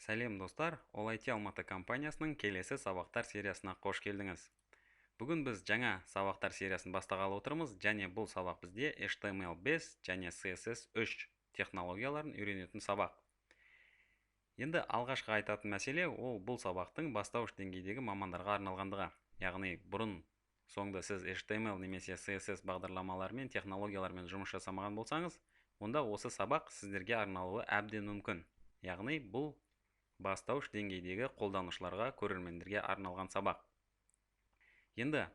Сәлем достар, ол IT Алматы компаниясының келесі сабақтар сериясына қош келдіңіз. Бүгін біз жаңа сабақтар сериясын бастағалы отырмыз, және бұл сабақ бізде HTML5 және CSS3 технологияларын үйренетін сабақ. Енді алғашқы айтатын мәселе ол бұл сабақтың бастауыш деңгейдегі мамандарға арналғандығы. Яғни бұрын соңды сіз HTML немесе CSS бағдарламаларымен, технологиялармен жұмыс жасамаған болсаңыз, онда осы сабақ сіздерге арналуы әбден мүмкін. Яғни бұл бастауыш деңгейдегі қолданушыларға, көрермендерге арналған сабақ. Енді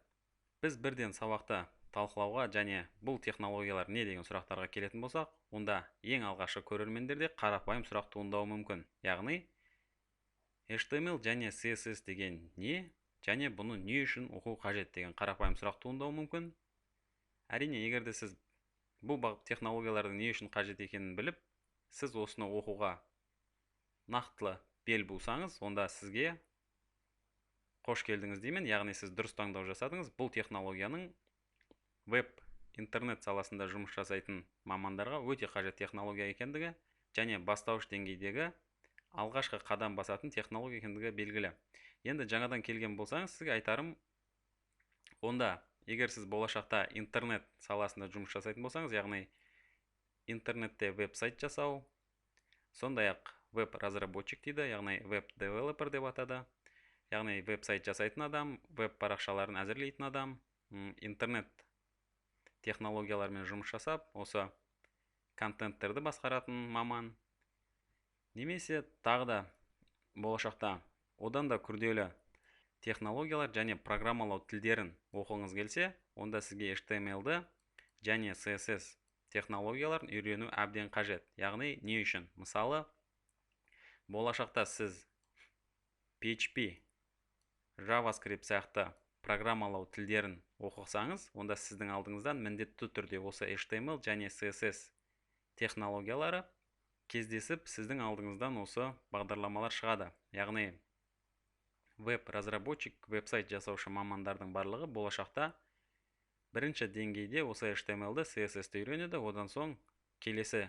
біз бірден сабақты талқылауға және бұл технологиялар не деген сұрақтарға келетін болсақ, онда ең алғашқы көрермендерде қарапайым сұрақ туындауы мүмкін. Яғни HTML және CSS деген не, және бұны не үшін оқу қажет деген қарапайым сұрақ туындауы мүмкін. Әрине, егер де сіз бұл технологиялардың не үшін қажет екенін біліп, сіз осыны оқуға нақтылы бел булсаңыз, онда сізге қош келдіңіз деймін. Яғни сіз дұрыс таңдау жасадыңыз. Бұл технологияның интернет саласында жұмыс жасайтын мамандарға өте қажет технология екендігі және бастауыш деңгейдегі алғашқы қадам басатын технология екендігі белгілі. Енді жаңадан келген болсаңыз, сізге айтарым, онда егер сіз болашақта интернет саласында жұмыс жасайтын болсаңыз, яғни интернетте веб-сайт жасау, сондай-ақ веб-разработчик дейді, яғни веб-девелопер деп атады. Яғни веб-сайт жасайтын адам, веб-парақшаларын әзірлейтін адам, интернет технологиялармен жұмыс жасап, осы контенттерді басқаратын маман. Немесе тағы да болашақта одан да күрделі технологиялар және программалау тілдерін оқығыңыз келсе, онда сізге HTML-ді және CSS технологияларын үйрену әбден қажет. Яғни не үшін? Мысалы, болашақта сіз PHP, JavaScript сияқты программалау тілдерін оқысаңыз, онда сіздің алдыңыздан міндетті түрде осы HTML және CSS технологиялары кездесіп, сіздің алдыңыздан осы бағдарламалар шығады. Яғни веб-разработчик, веб-сайт жасаушы мамандардың барлығы болашақта бірінші деңгейде осы HTML-ді, CSS-ті үйренеді. Одан соң келесі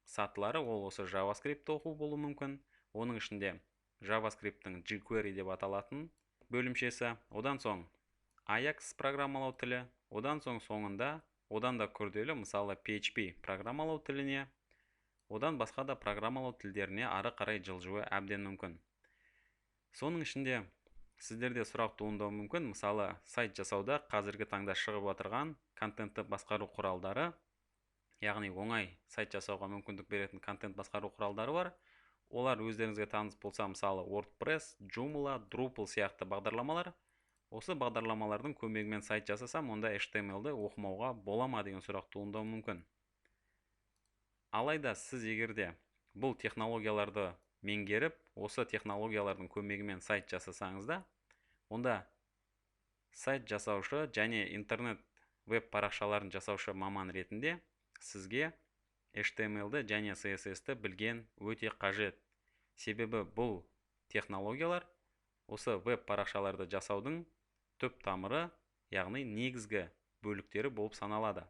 сатылары ол осы JavaScript оқу болуы мүмкін. Оның ішінде JavaScript-тің jQuery деп аталатын бөлімшесі, одан соң Ajax программалау тілі, одан соң соңында одан да күрделі, мысалы PHP программалау тіліне, одан басқа да программалау тілдеріне ары қарай жылжуы әбден мүмкін. Соның ішінде сіздерде сұрақ туындауы мүмкін, мысалы сайт жасауда қазіргі таңда шығып отырған контентті басқару құралдары, яғни оңай сайт жасауға мүмкіндік беретін контент басқару құралдары бар. Олар өздеріңізге таныс болса, мысалы WordPress, Joomla, Drupal сияқты бағдарламалар. Осы бағдарламалардың көмегімен сайт жасасам, онда HTML-ді оқымауға бола ма деген сұрақ туындауы мүмкін. Алайда сіз егерде бұл технологияларды меңгеріп, осы технологиялардың көмегімен сайт жасасаңыз да, онда сайт жасаушы және интернет веб парақшаларын жасаушы маман ретінде сізге HTML-ді және CSS-ті білген өте қажет. Себебі бұл технологиялар осы веб парақшаларды жасаудың түп тамыры, яғни негізгі бөліктері болып саналады.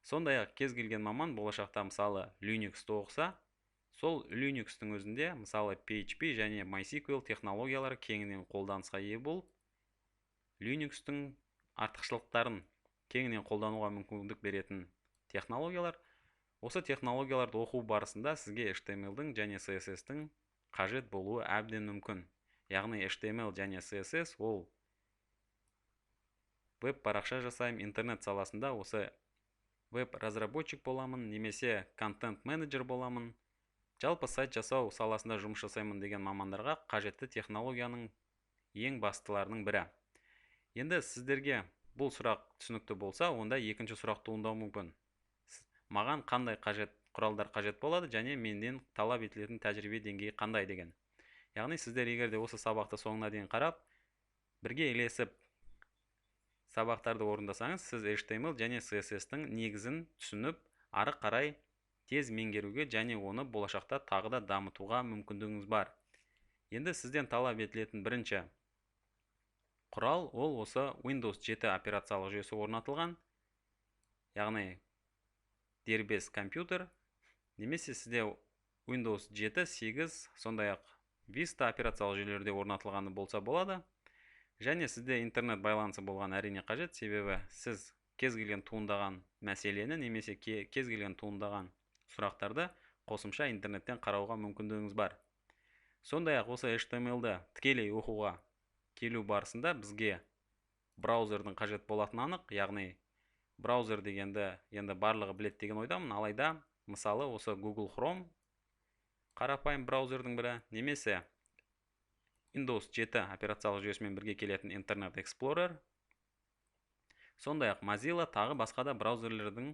Сондай-ақ кез келген маман болашақта мысалы Linux-ті оқыса, сол Linux-тің өзінде мысалы PHP және MySQL технологиялары кеңінен қолданысқа ие болып, Linux-тің артықшылықтарын кеңінен қолдануға мүмкіндік беретін технологиялар. Осы технологияларды оқу барысында сізге HTML-дің және CSS-тің қажет болуы әбден мүмкін. Яғни HTML және CSS ол веб парақша жасаймын, интернет саласында осы веб-разработчик боламын, немесе контент-менеджер боламын, жалпы сайт жасау саласында жұмыс жасаймын деген мамандарға қажетті технологияның ең бастыларының бірі. Енді сіздерге бұл сұрақ түсінікті болса, онда екінші сұрақ туындауы мүмкін. Маған қандай құралдар қажет болады және менден талап етілетін тәжірибе деңгейі қандай деген. Яғни сіздер егерде осы сабақты соңына дейін қарап, бірге ілесіп сабақтарды орындасаңыз, сіз HTML және CSS-тің негізін түсініп, ары қарай тез меңгеруге және оны болашақта тағы да дамытуға мүмкіндігіңіз бар. Енді сізден талап етілетін бірінші құрал ол осы Windows 7 операциялық жүйесі орнатылған, яғни дербес компьютер, немесе сізде Windows 7, 8, сондай-ақ Vista операциялық жүйелерде орнатылғаны болса болады. Және сізде интернет байланысы болған әрине қажет, себебі сіз кез келген туындаған мәселені немесе кез келген туындаған сұрақтарды қосымша интернеттен қарауға мүмкіндігіңіз бар. Сондай-ақ осы HTML-ді тікелей оқуға келу барысында бізге браузердің қажет болатыны анық, яғни браузер дегенді енді барлығы білет деген ойдамын, алайда мысалы осы Google Chrome қарапайым браузердің бірі, немесе Windows 7 операциялық жүйесімен бірге келетін Internet Explorer, сондай-ақ Mozilla тағы басқа да браузерлердің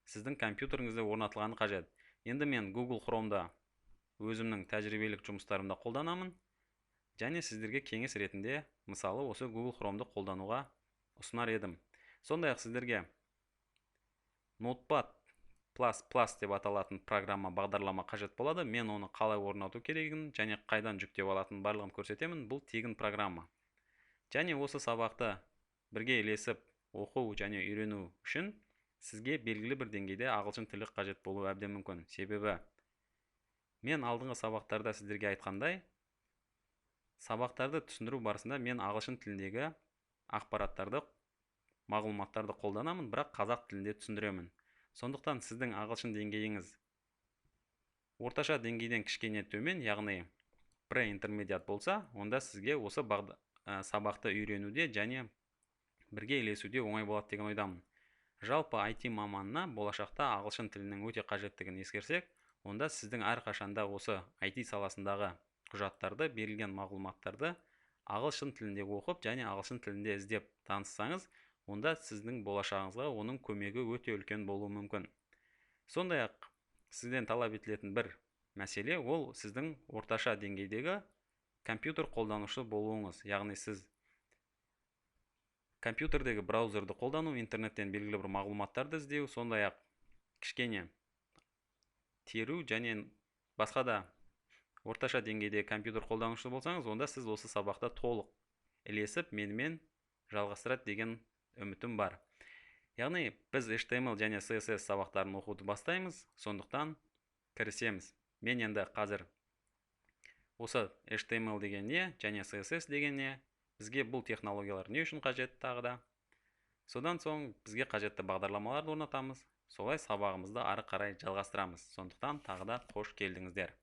сіздің компьютеріңізде орнатылғаны қажет. Енді мен Google Chrome'да өзімнің тәжірибелік жұмыстарымда қолданамын, және сіздерге кеңес ретінде мысалы осы Google Chrome'ды қолдануға ұсынар едім. Сондай-ақ сіздерге Notepad++ деп аталатын программа бағдарлама қажет болады. Мен оны қалай орнату керегін және қайдан жүктеп алатын барлығын көрсетемін. Бұл тегін программа. Және осы сабақты бірге ілесіп оқу және үйрену үшін сізге белгілі бір деңгейде ағылшын тілі қажет болуы әбден мүмкін. Себебі мен алдыңғы сабақтарда сіздерге айтқандай, сабақтарды түсіндіру барысында мен ағылшын тіліндегі ақпараттарды, мағлұматтарды қолданамын, бірақ қазақ тілінде түсіндіремін. Сондықтан сіздің ағылшын деңгейіңіз орташа деңгейден кішкене төмен, яғни pre-intermediate болса, онда сізге осы сабақты үйренуде және бірге ілесуде оңай болады деген ойдамын. Жалпы IT маманына болашақта ағылшын тілінің өте қажеттігін ескерсек, онда сіздің әрқашанда осы IT саласындағы құжаттарды, берілген мағлұматтарды ағылшын тілінде оқып және ағылшын тілінде іздеп таныссаңыз, онда сіздің болашағыңызға оның көмегі өте үлкен болуы мүмкін. Сондай-ақ сізден талап етілетін бір мәселе, ол сіздің орташа деңгейдегі компьютер қолданушы болуыңыз. Яғни сіз компьютердегі браузерді қолдану, интернеттен белгілі бір мағлұматтарды іздеу, сондай-ақ кішкене теру және басқа да орташа деңгейде компьютер қолданушы болсаңыз, онда сіз осы сабақта толық ілесіп менімен жалғастырады деген үмітім бар. Яғни біз HTML және CSS сабақтарын оқуды бастаймыз, сондықтан кірісеміз. Мен енді қазір осы HTML деген не және CSS деген не, бізге бұл технологиялар не үшін қажет тағы да. Содан соң бізге қажетті бағдарламаларды орнатамыз, солай сабағымызды ары қарай жалғастырамыз. Сондықтан тағы да қош келдіңіздер.